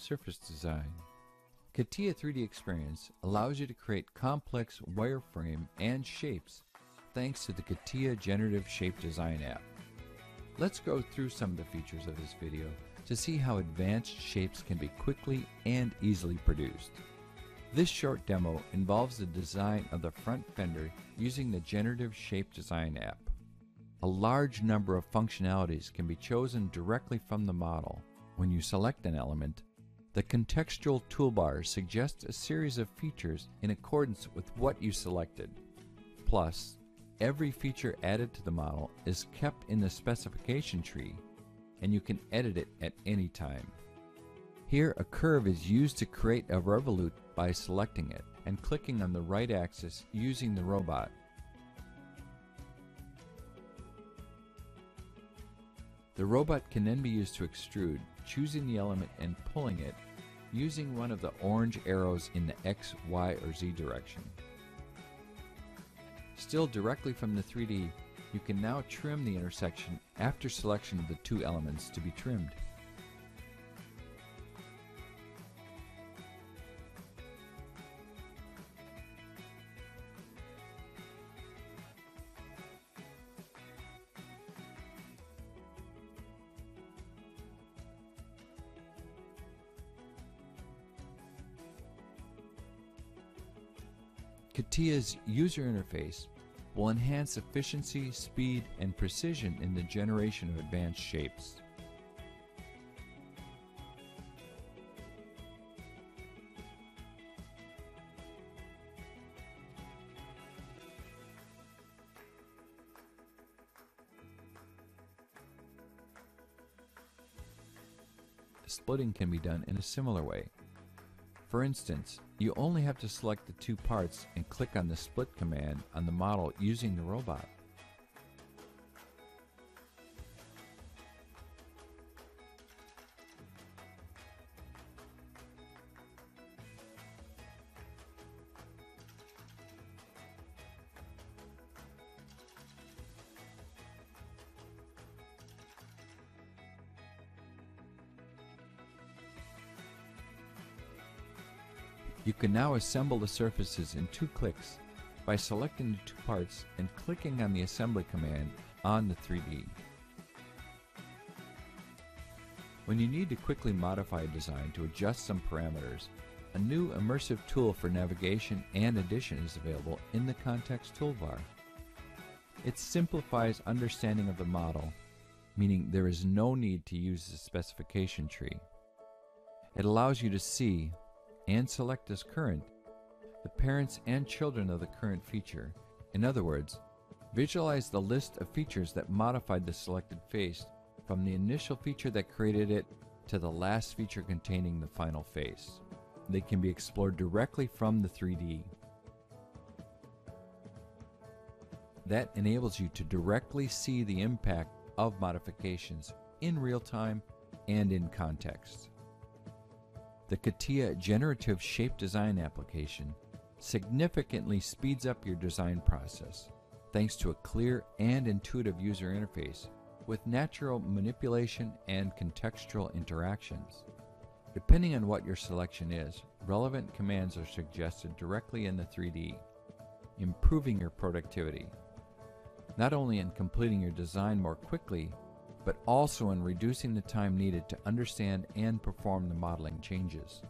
Surface design. CATIA 3D Experience allows you to create complex wireframe and shapes thanks to the CATIA Generative Shape Design app. Let's go through some of the features of this video to see how advanced shapes can be quickly and easily produced. This short demo involves the design of the front fender using the Generative Shape Design app. A large number of functionalities can be chosen directly from the model. When you select an element, the contextual toolbar suggests a series of features in accordance with what you selected. Plus, every feature added to the model is kept in the specification tree, and you can edit it at any time. Here, a curve is used to create a revolute by selecting it and clicking on the right axis using the robot. The robot can then be used to extrude, choosing the element and pulling it using one of the orange arrows in the X, Y, or Z direction. Still directly from the 3D, you can now trim the intersection after selection of the two elements to be trimmed. CATIA's user interface will enhance efficiency, speed, and precision in the generation of advanced shapes. Splitting can be done in a similar way. For instance, you only have to select the two parts and click on the split command on the model using the robot. You can now assemble the surfaces in 2 clicks by selecting the 2 parts and clicking on the assembly command on the 3D. When you need to quickly modify a design to adjust some parameters, a new immersive tool for navigation and addition is available in the context toolbar. It simplifies understanding of the model, meaning there is no need to use the specification tree. It allows you to see and select as current the parents and children of the current feature. In other words, visualize the list of features that modified the selected face from the initial feature that created it to the last feature containing the final face. They can be explored directly from the 3D. That enables you to directly see the impact of modifications in real time and in context. The CATIA Generative Shape Design application significantly speeds up your design process thanks to a clear and intuitive user interface with natural manipulation and contextual interactions. Depending on what your selection is, relevant commands are suggested directly in the 3D, improving your productivity, not only in completing your design more quickly, but also in reducing the time needed to understand and perform the modeling changes.